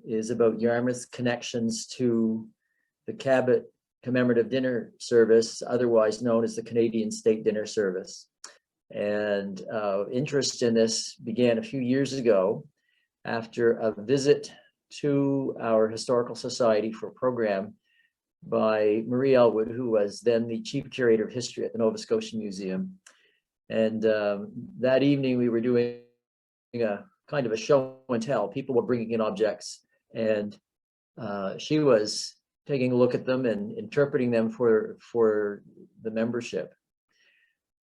is about Yarmouth's connections to the Cabot Commemorative Dinner Service, otherwise known as the Canadian State Dinner Service. And interest in this began a few years ago after a visit to our Historical Society for a program by Marie Elwood, who was then the Chief Curator of History at the Nova Scotia Museum. And that evening we were doing a kind of a show and tell. People were bringing in objects, and she was taking a look at them and interpreting them for the membership.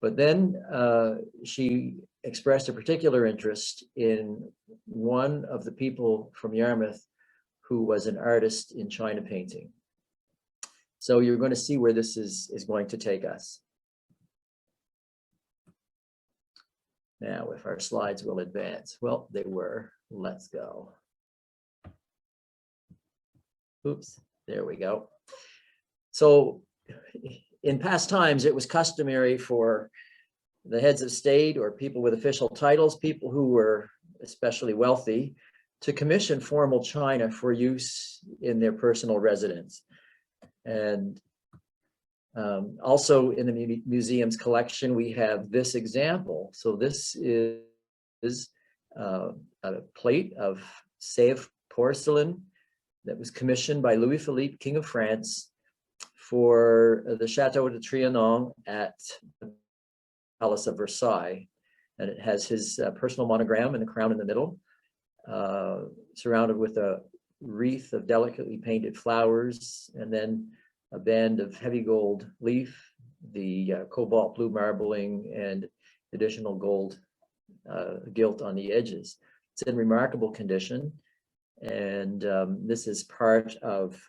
But then she expressed a particular interest in one of the people from Yarmouth who was an artist in China painting. So you're going to see where this is going to take us. Now, if our slides will advance. Well, they were. Let's go. Oops, there we go. So in past times, it was customary for the heads of state or people with official titles, people who were especially wealthy, to commission formal china for use in their personal residence. And also in the museum's collection, we have this example. So this is a plate of Sèvres porcelain that was commissioned by Louis Philippe, King of France, for the Chateau de Trianon at the Palace of Versailles. And it has his personal monogram and a crown in the middle, surrounded with a wreath of delicately painted flowers, and then a band of heavy gold leaf, the cobalt blue marbling, and additional gold gilt on the edges. It's in remarkable condition, and this is part of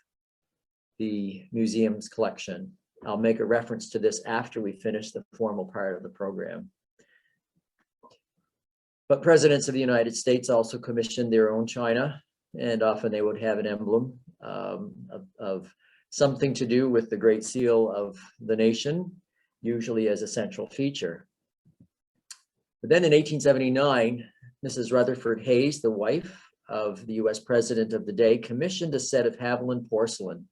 the museum's collection. I'll make a reference to this after we finish the formal part of the program. But presidents of the United States also commissioned their own china, and often they would have an emblem of something to do with the Great Seal of the nation, usually as a central feature. But then in 1879, Mrs. Rutherford Hayes, the wife of the US president of the day, commissioned a set of Haviland porcelain.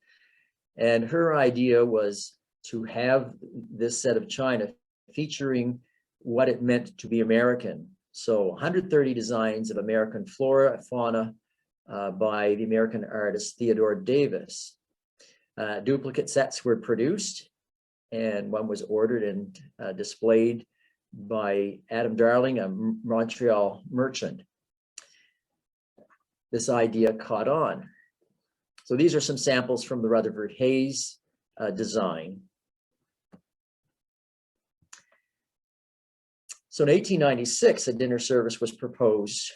And her idea was to have this set of china featuring what it meant to be American. So 130 designs of American flora, fauna by the American artist Theodore Davis. Duplicate sets were produced, and one was ordered and displayed by Adam Darling, a Montreal merchant. This idea caught on. So these are some samples from the Rutherford Hayes design. So in 1896, a dinner service was proposed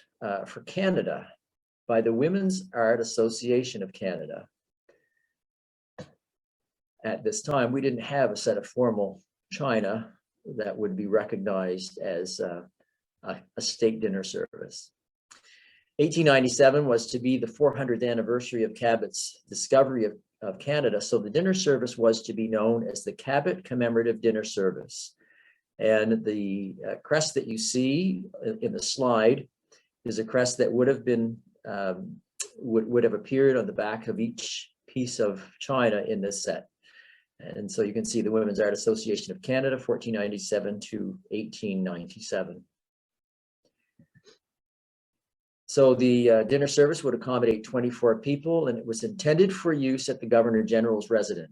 for Canada by the Women's Art Association of Canada. At this time, we didn't have a set of formal china that would be recognized as a state dinner service. 1897 was to be the 400th anniversary of Cabot's discovery of Canada, so the dinner service was to be known as the Cabot Commemorative Dinner Service. And the crest that you see in the slide is a crest that would have been would have appeared on the back of each piece of china in this set. And so you can see the Women's Art Association of Canada, 1497 to 1897. So the dinner service would accommodate 24 people, and it was intended for use at the Governor General's residence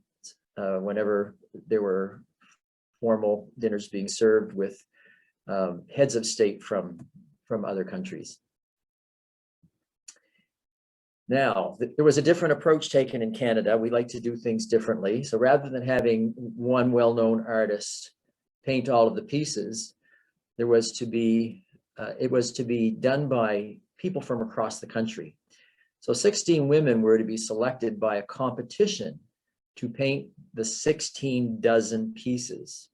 whenever there were formal dinners being served with heads of state from other countries. Now, there was a different approach taken in Canada. We like to do things differently. So rather than having one well-known artist paint all of the pieces, there was to be, it was to be done by people from across the country. So 16 women were to be selected by a competition to paint the 16 dozen pieces.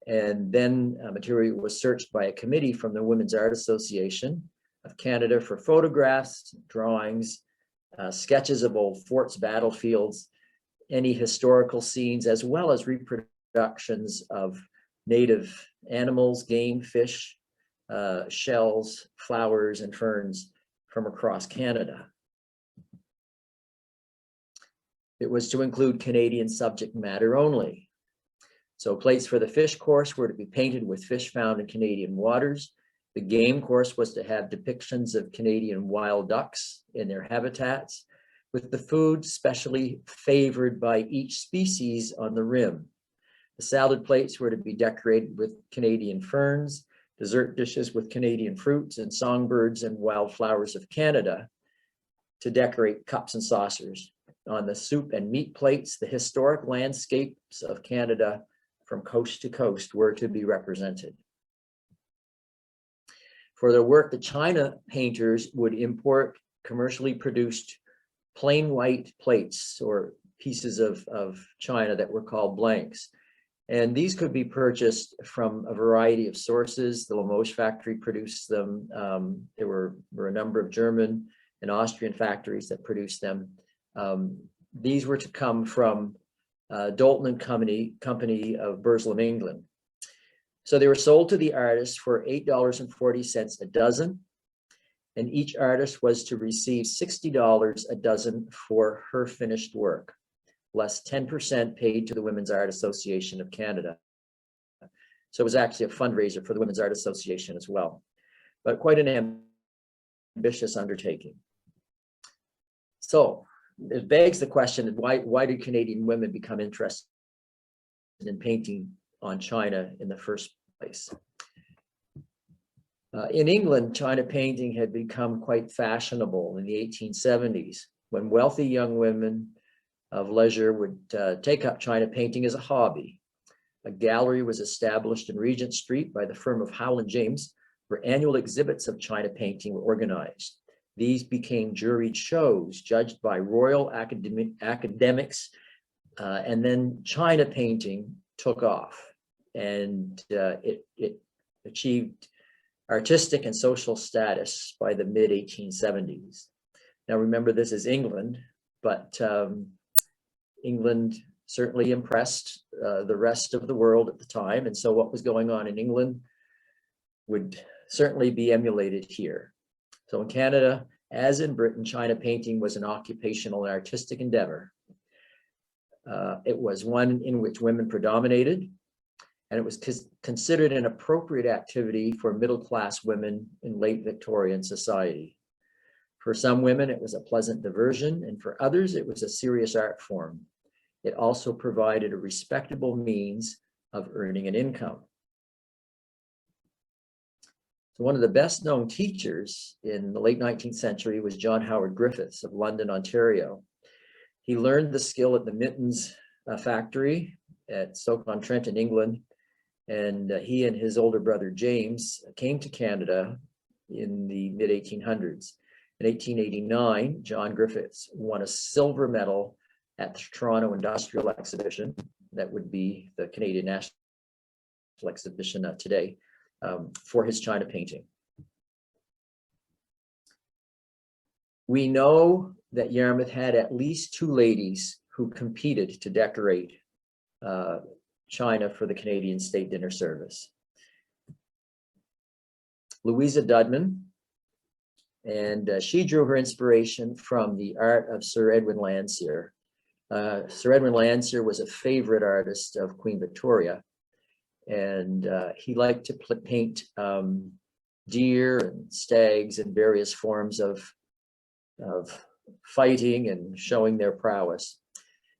And then material was searched by a committee from the Women's Art Association of Canada for photographs, drawings, sketches of old forts, battlefields, any historical scenes, as well as reproductions of native animals, game, fish, shells, flowers, and ferns from across Canada. it was to include Canadian subject matter only. So plates for the fish course were to be painted with fish found in Canadian waters. The game course was to have depictions of Canadian wild ducks in their habitats, with the food specially favored by each species on the rim. The salad plates were to be decorated with Canadian ferns, dessert dishes with Canadian fruits and songbirds and wildflowers of Canada to decorate cups and saucers. On the soup and meat plates, the historic landscapes of Canada from coast to coast were to be represented. For their work, the China painters would import commercially produced plain white plates or pieces of china that were called blanks. And these could be purchased from a variety of sources. The Limoges factory produced them. There were a number of German and Austrian factories that produced them. These were to come from Dalton and Company of Burslem, England. So they were sold to the artist for $8.40 a dozen, and each artist was to receive $60 a dozen for her finished work, less 10% paid to the Women's Art Association of Canada. So it was actually a fundraiser for the Women's Art Association as well, but quite an ambitious undertaking. So it begs the question of why did Canadian women become interested in painting on china in the first place? In England, china painting had become quite fashionable in the 1870s, when wealthy young women of leisure would take up china painting as a hobby. A gallery was established in Regent Street by the firm of Howland James, where annual exhibits of china painting were organized. These became juried shows judged by royal academics, and then china painting took off, and it achieved artistic and social status by the mid-1870s. Now remember, this is England, but England certainly impressed the rest of the world at the time, and so what was going on in England would certainly be emulated here. So in Canada, as in Britain, china painting was an occupational and artistic endeavor. It was one in which women predominated, and it was considered an appropriate activity for middle-class women in late Victorian society. For some women, it was a pleasant diversion, and for others, it was a serious art form. It also provided a respectable means of earning an income. So one of the best-known teachers in the late 19th century was John Howard Griffiths of London, Ontario. He learned the skill at the Mittens factory at Stoke-on-Trent in England, and he and his older brother James came to Canada in the mid-1800s. In 1889, John Griffiths won a silver medal at the Toronto Industrial Exhibition. That would be the Canadian National Exhibition today, for his china painting. We know that Yarmouth had at least 2 ladies who competed to decorate china for the Canadian State Dinner Service. Louisa Dudman, and she drew her inspiration from the art of Sir Edwin Landseer. Sir Edwin Landseer was a favorite artist of Queen Victoria, and he liked to paint deer and stags and various forms of fighting and showing their prowess.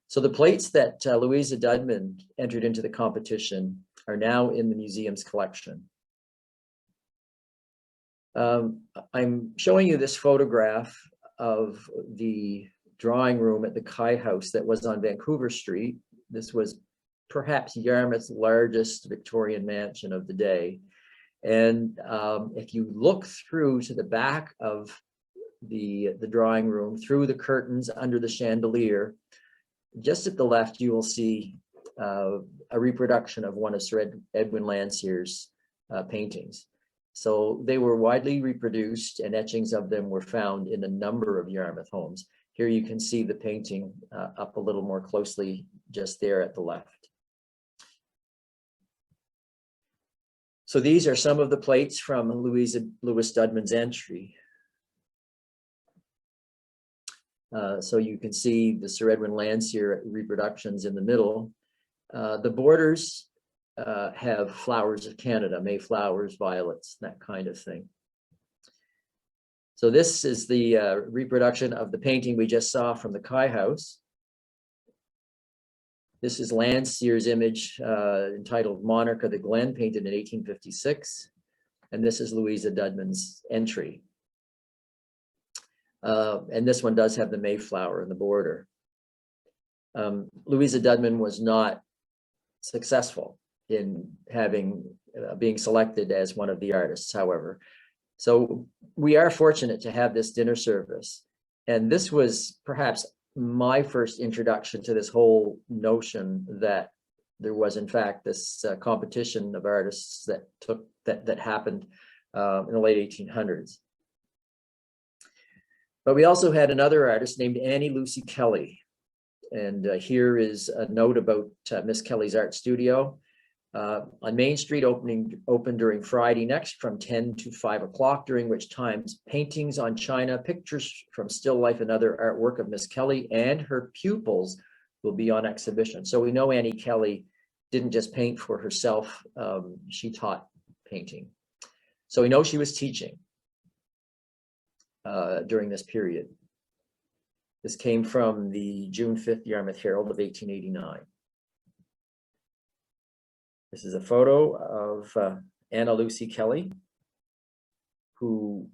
So the plates that Louisa Dudman entered into the competition are now in the museum's collection. I'm showing you this photograph of the drawing room at the Kai House that was on Vancouver Street. This was perhaps Yarmouth's largest Victorian mansion of the day. And if you look through to the back of the drawing room, through the curtains, under the chandelier, just at the left, you will see a reproduction of one of Sir Edwin Landseer's paintings. So they were widely reproduced, and etchings of them were found in a number of Yarmouth homes. Here you can see the painting up a little more closely just there at the left. So these are some of the plates from Louis Dudman's entry. So you can see the Sir Edwin Landseer reproductions in the middle. The borders have flowers of Canada, mayflowers, violets, that kind of thing. So this is the reproduction of the painting we just saw from the Kai House. This is Landseer's image entitled Monarch of the Glen, painted in 1856. And this is Louisa Dudman's entry. And this one does have the Mayflower in the border. Louisa Dudman was not successful in being selected as one of the artists, however. So we are fortunate to have this dinner service. And this was perhaps my first introduction to this whole notion that there was, in fact, this competition of artists that happened in the late 1800s. But we also had another artist named Annie Lucy Kelley. And here is a note about Miss Kelley's art studio. On Main Street, open during Friday next from 10 to 5 o'clock, during which times paintings on china, pictures from still life, and other artwork of Miss Kelley and her pupils will be on exhibition. So we know Annie Kelley didn't just paint for herself, she taught painting. So we know she was teaching during this period. This came from the June 5th Yarmouth Herald of 1889. This is a photo of Anna Lucy Kelley, who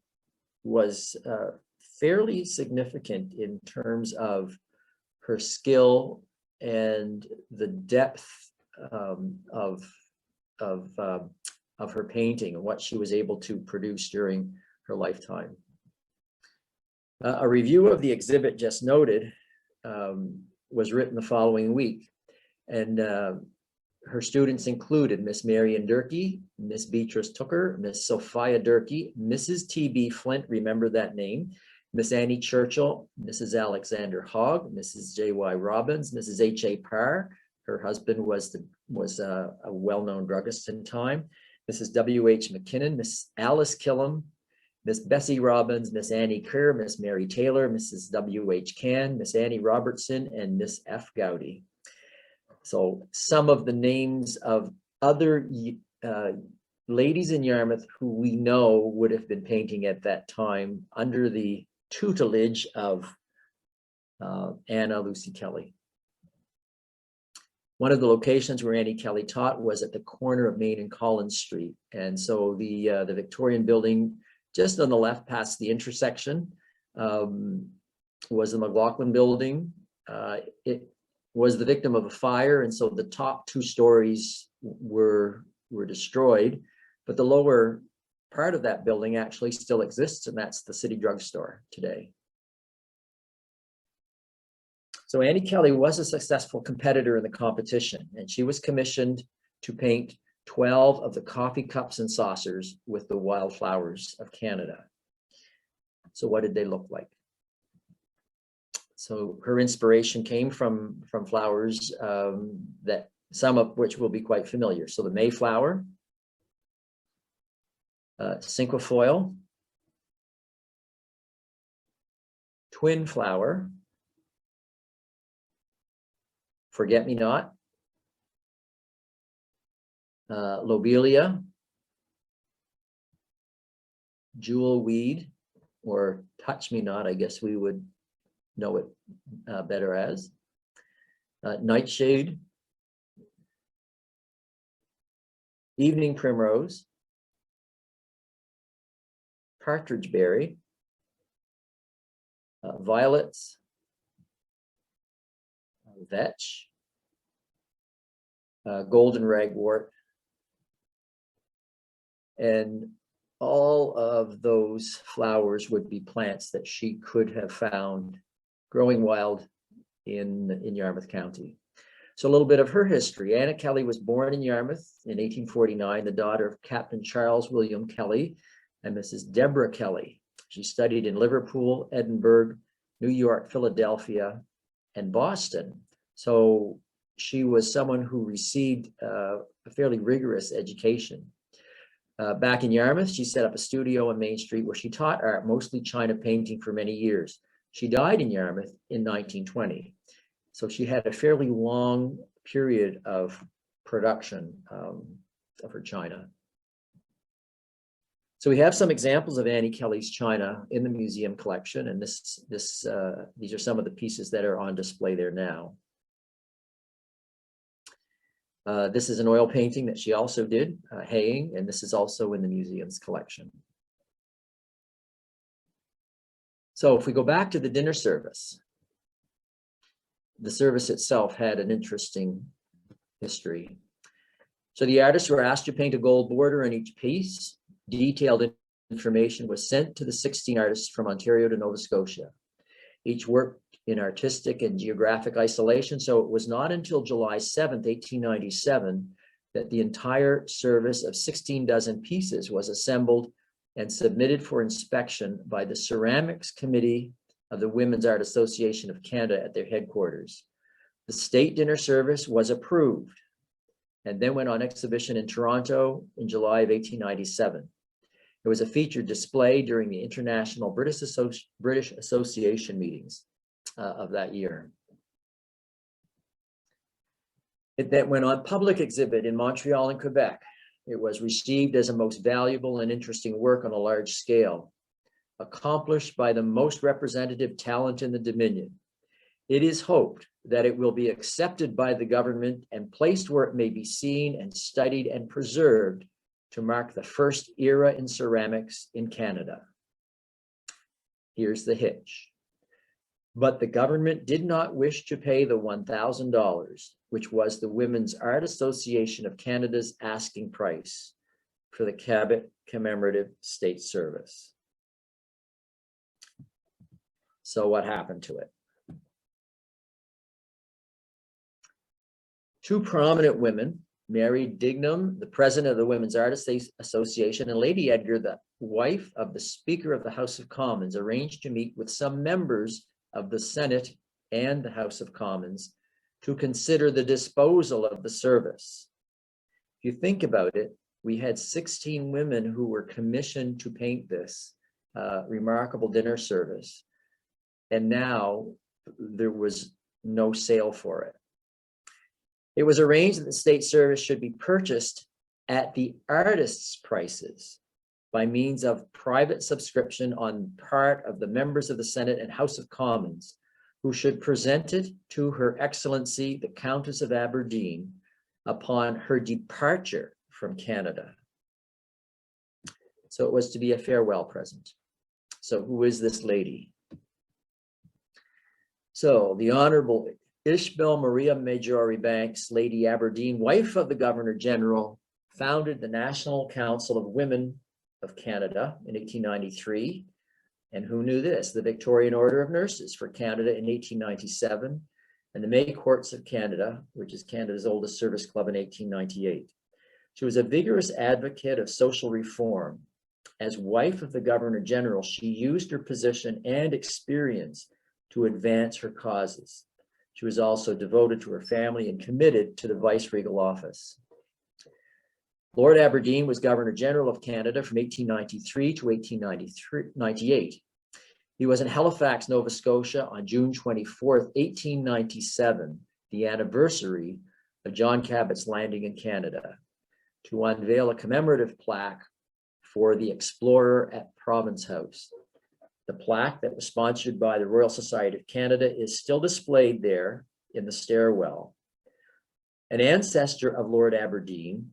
was fairly significant in terms of her skill and the depth of her painting and what she was able to produce during her lifetime. A review of the exhibit just noted was written the following week, and her students included Miss Marion Durkee, Miss Beatrice Tooker, Miss Sophia Durkee, Mrs. T.B. Flint, remember that name, Miss Annie Churchill, Mrs. Alexander Hogg, Mrs. J.Y. Robbins, Mrs. H.A. Parr, her husband was a well-known druggist in time, Mrs. W.H. McKinnon, Miss Alice Killam, Miss Bessie Robbins, Miss Annie Kerr, Miss Mary Taylor, Mrs. W.H. Cann, Miss Annie Robertson, and Miss F. Gowdy. So some of the names of other ladies in Yarmouth who we know would have been painting at that time under the tutelage of Anna Lucy Kelley. One of the locations where Annie Kelley taught was at the corner of Main and Collins Street. And so the Victorian building just on the left past the intersection was the McLaughlin building. It was the victim of a fire, and so the top 2 stories were destroyed, but the lower part of that building actually still exists, and that's the City Drugstore today. So Annie Kelley was a successful competitor in the competition, and she was commissioned to paint 12 of the coffee cups and saucers with the wildflowers of Canada. So what did they look like? So her inspiration came from flowers that some of which will be quite familiar. So the Mayflower, cinquefoil, twin flower, forget-me-not, lobelia, jewel weed, or touch-me-not, I guess we would know it better as, nightshade, evening primrose, partridge berry, violets, vetch, golden ragwort, and all of those flowers would be plants that she could have found growing wild in Yarmouth County. So a little bit of her history. Anna Kelley was born in Yarmouth in 1849, the daughter of Captain Charles William Kelley and Mrs. Deborah Kelley. She studied in Liverpool, Edinburgh, New York, Philadelphia, and Boston. So she was someone who received a fairly rigorous education. Back in Yarmouth, she set up a studio on Main Street where she taught art, mostly China painting, for many years. She died in Yarmouth in 1920. So she had a fairly long period of production of her china. So we have some examples of Annie Kelley's china in the museum collection, and these are some of the pieces that are on display there now. This is an oil painting that she also did, hanging, and this is also in the museum's collection. So if we go back to the dinner service, the service itself had an interesting history. So the artists were asked to paint a gold border on each piece. Detailed information was sent to the 16 artists from Ontario to Nova Scotia. Each worked in artistic and geographic isolation, so it was not until July 7th, 1897, that the entire service of 16 dozen pieces was assembled and submitted for inspection by the Ceramics Committee of the Women's Art Association of Canada at their headquarters. The state dinner service was approved and then went on exhibition in Toronto in July of 1897. It was a featured display during the International British Association meetings of that year. It then went on public exhibit in Montreal and Quebec. It was received as a most valuable and interesting work on a large scale, accomplished by the most representative talent in the Dominion. It is hoped that it will be accepted by the government and placed where it may be seen and studied and preserved to mark the first era in ceramics in Canada. Here's the hitch. But the government did not wish to pay the $1,000, which was the Women's Art Association of Canada's asking price for the Cabot Commemorative State Service. So what happened to it? Two prominent women, Mary Dignam, the president of the Women's Artists Association, and Lady Edgar, the wife of the Speaker of the House of Commons, arranged to meet with some members of the Senate and the House of Commons to consider the disposal of the service. If you think about it, we had 16 women who were commissioned to paint this remarkable dinner service, and now there was no sale for it. It was arranged that the state service should be purchased at the artists' prices by means of private subscription on part of the members of the Senate and House of Commons, who should present it to Her Excellency, the Countess of Aberdeen, upon her departure from Canada. So it was to be a farewell present. So who is this lady? So the Honorable Ishbel Maria Majori Banks, Lady Aberdeen, wife of the Governor General, founded the National Council of Women of Canada in 1893. And who knew this? The Victorian Order of Nurses for Canada in 1897, and the May Courts of Canada, which is Canada's oldest service club, in 1898. She was a vigorous advocate of social reform. As wife of the Governor General, she used her position and experience to advance her causes. She was also devoted to her family and committed to the vice-regal office. Lord Aberdeen was Governor General of Canada from 1893 to 1898. He was in Halifax, Nova Scotia on June 24th, 1897, the anniversary of John Cabot's landing in Canada, to unveil a commemorative plaque for the explorer at Province House. The plaque that was sponsored by the Royal Society of Canada is still displayed there in the stairwell. An ancestor of Lord Aberdeen,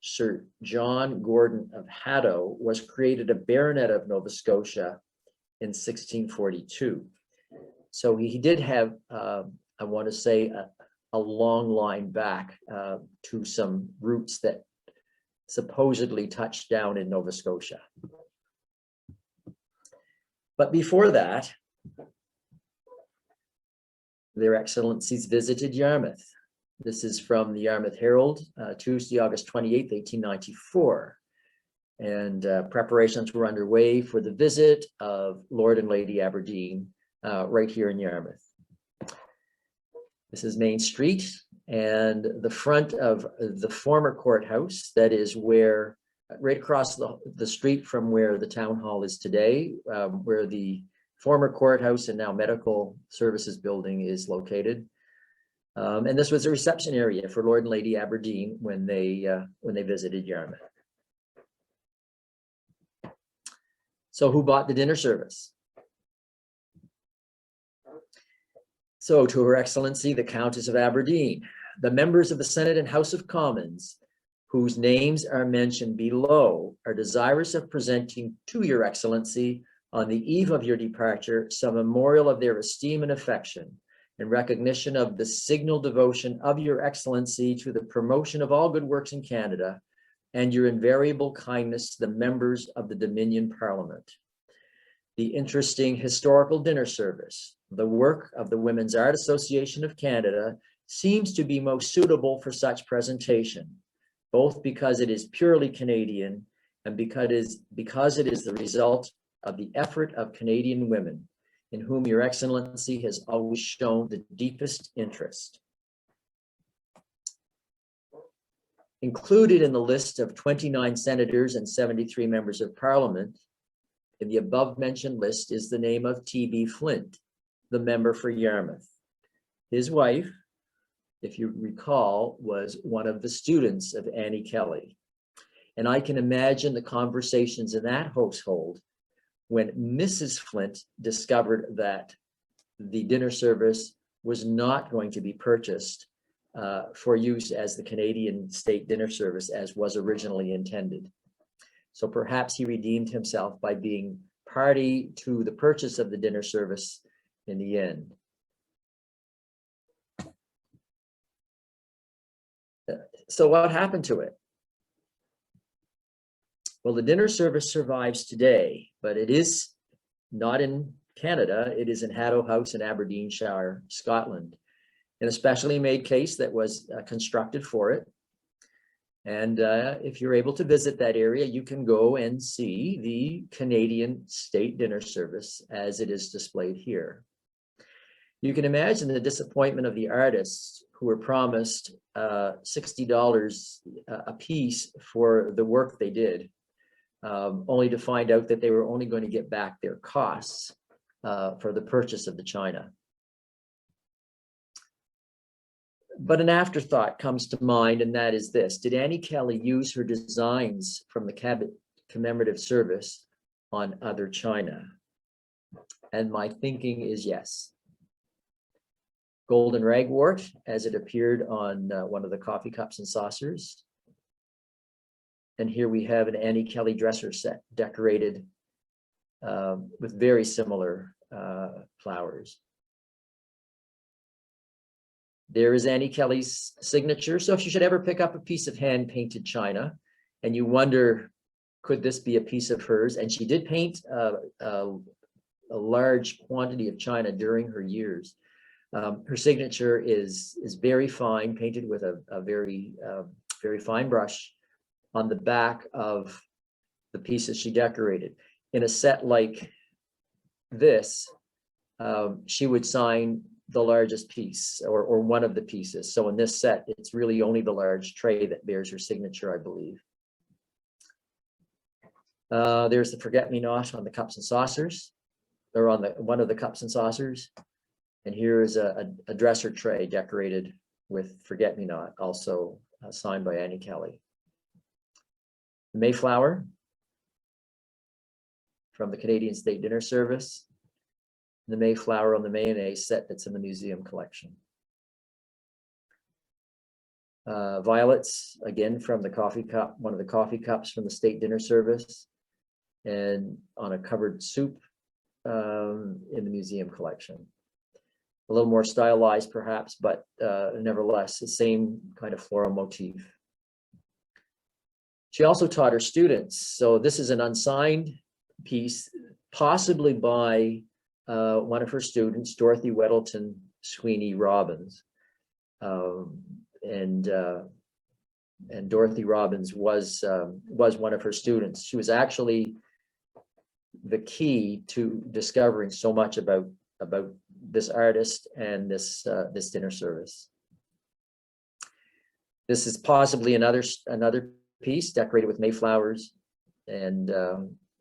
Sir John Gordon of Haddo, was created a baronet of Nova Scotia in 1642. So he did have, I want to say, a long line back to some roots that supposedly touched down in Nova Scotia. But before that, Their Excellencies visited Yarmouth. This is from the Yarmouth Herald, Tuesday, August 28th, 1894. And preparations were underway for the visit of Lord and Lady Aberdeen right here in Yarmouth. This is Main Street and the front of the former courthouse. That is where, right across the street from where the town hall is today, where the former courthouse and now medical services building is located. And this was a reception area for Lord and Lady Aberdeen when they visited Yarmouth. So who bought the dinner service? So to Her Excellency, the Countess of Aberdeen, the members of the Senate and House of Commons, whose names are mentioned below, are desirous of presenting to Your Excellency on the eve of your departure some memorial of their esteem and affection in recognition of the signal devotion of Your Excellency to the promotion of all good works in Canada and your invariable kindness to the members of the Dominion Parliament. The interesting historical dinner service, the work of the Women's Art Association of Canada, seems to be most suitable for such presentation, both because it is purely Canadian and because it is the result of the effort of Canadian women, in whom Your Excellency has always shown the deepest interest. Included in the list of 29 senators and 73 members of Parliament, in the above-mentioned list is the name of T.B. Flint, the member for Yarmouth. His wife, if you recall, was one of the students of Annie Kelley. And I can imagine the conversations in that household when Mrs. Flint discovered that the dinner service was not going to be purchased for use as the Canadian state dinner service as was originally intended. So perhaps he redeemed himself by being party to the purchase of the dinner service in the end. So what happened to it? Well, the dinner service survives today, but it is not in Canada. It is in Haddo House in Aberdeenshire, Scotland, an especially made case that was constructed for it. And if you're able to visit that area, you can go and see the Canadian state dinner service as it is displayed here. You can imagine the disappointment of the artists who were promised $60 a piece for the work they did, only to find out that they were only going to get back their costs for the purchase of the china. But an afterthought comes to mind, and that is this: did Annie Kelley use her designs from the Cabot commemorative service on other china? And my thinking is yes. Golden ragwort, as it appeared on one of the coffee cups and saucers. And here we have an Annie Kelley dresser set decorated with very similar flowers. There is Annie Kelley's signature. So if you should ever pick up a piece of hand-painted china and you wonder, could this be a piece of hers? And she did paint a large quantity of china during her years. Her signature is very fine, painted with a very fine brush on the back of the pieces she decorated. In a set like this, she would sign the largest piece or one of the pieces. So in this set, it's really only the large tray that bears her signature, I believe. There's the forget-me-not on the cups and saucers, or on one of the cups and saucers. And here is a dresser tray decorated with forget-me-not, also signed by Annie Kelley. The Mayflower from the Canadian State Dinner Service. The Mayflower on the mayonnaise set that's in the museum collection. Violets, again from the coffee cup, one of the coffee cups from the State Dinner Service, and on a covered soup in the museum collection. A little more stylized perhaps, but nevertheless the same kind of floral motif. She also taught her students. So this is an unsigned piece, possibly by one of her students, Dorothy Weddleton Sweeney Robbins. And Dorothy Robbins was one of her students. She was actually the key to discovering so much about this artist and this dinner service. This is possibly another piece decorated with mayflowers, and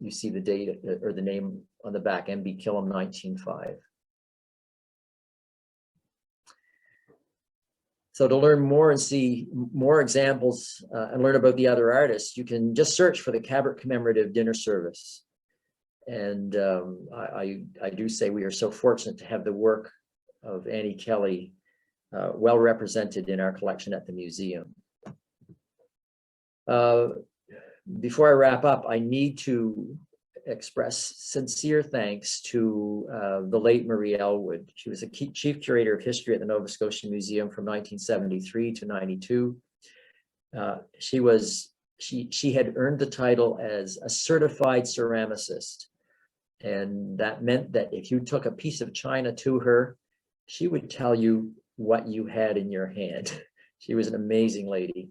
you see the date or the name on the back, MB Killam 1905. So to learn more and see more examples and learn about the other artists, you can just search for the Cabot Commemorative Dinner Service. And I do say we are so fortunate to have the work of Annie Kelley well represented in our collection at the museum. Before I wrap up, I need to express sincere thanks to the late Marie Elwood. She was a chief curator of history at the Nova Scotia Museum from 1973 to 92. She had earned the title as a certified ceramicist. And that meant that if you took a piece of china to her, she would tell you what you had in your hand. She was an amazing lady.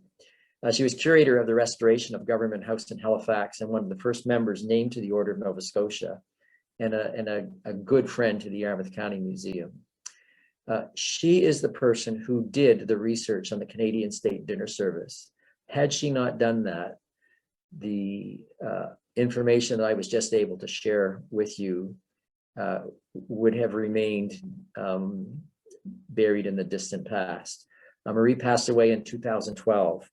She was curator of the restoration of Government House in Halifax and one of the first members named to the Order of Nova Scotia, and a good friend to the Yarmouth County Museum. She is the person who did the research on the Canadian State Dinner Service. Had she not done that, the information that I was just able to share with you would have remained buried in the distant past. Marie passed away in 2012.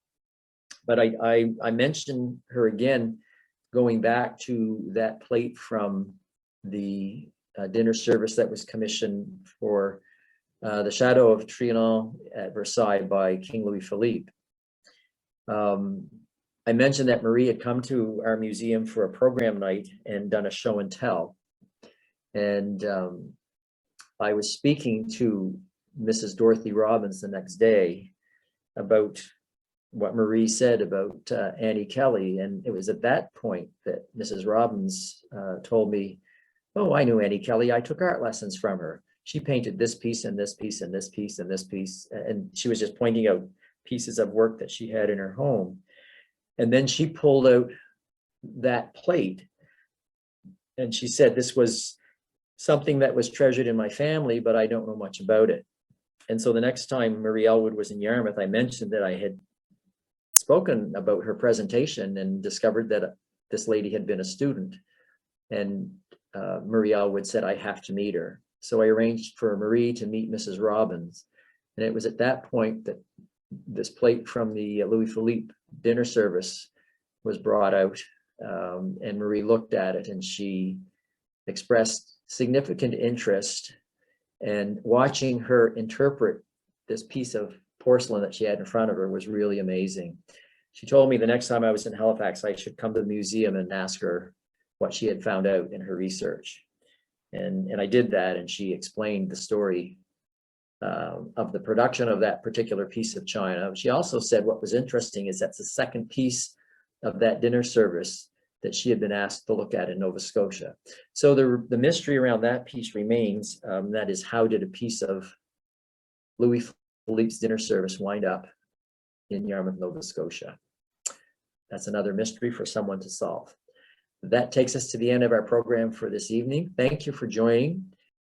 But I mentioned her again, going back to that plate from the dinner service that was commissioned for the Chateau of Trianon at Versailles by King Louis Philippe. I mentioned that Marie had come to our museum for a program night and done a show and tell. And I was speaking to Mrs. Dorothy Robbins the next day about what Marie said about Annie Kelley. And it was at that point that Mrs. Robbins told me, oh, I knew Annie Kelley. I took art lessons from her. She painted this piece and this piece and this piece and this piece. And she was just pointing out pieces of work that she had in her home. And then she pulled out that plate and she said, this was something that was treasured in my family, but I don't know much about it. And so the next time Marie Elwood was in Yarmouth, I mentioned that I had spoken about her presentation and discovered that this lady had been a student. And Marie Elwood said, I have to meet her. So I arranged for Marie to meet Mrs. Robbins. And it was at that point that this plate from the Louis Philippe dinner service was brought out. And Marie looked at it and she expressed significant interest. And watching her interpret this piece of porcelain that she had in front of her was really amazing. She told me the next time I was in Halifax, I should come to the museum and ask her what she had found out in her research. And I did that, and she explained the story of the production of that particular piece of china. She also said what was interesting is that's the second piece of that dinner service that she had been asked to look at in Nova Scotia. So the mystery around that piece remains. That is, how did a piece of Louis Philippe's dinner service wind up in Yarmouth, Nova Scotia? That's another mystery for someone to solve. That takes us to the end of our program for this evening. Thank you for joining.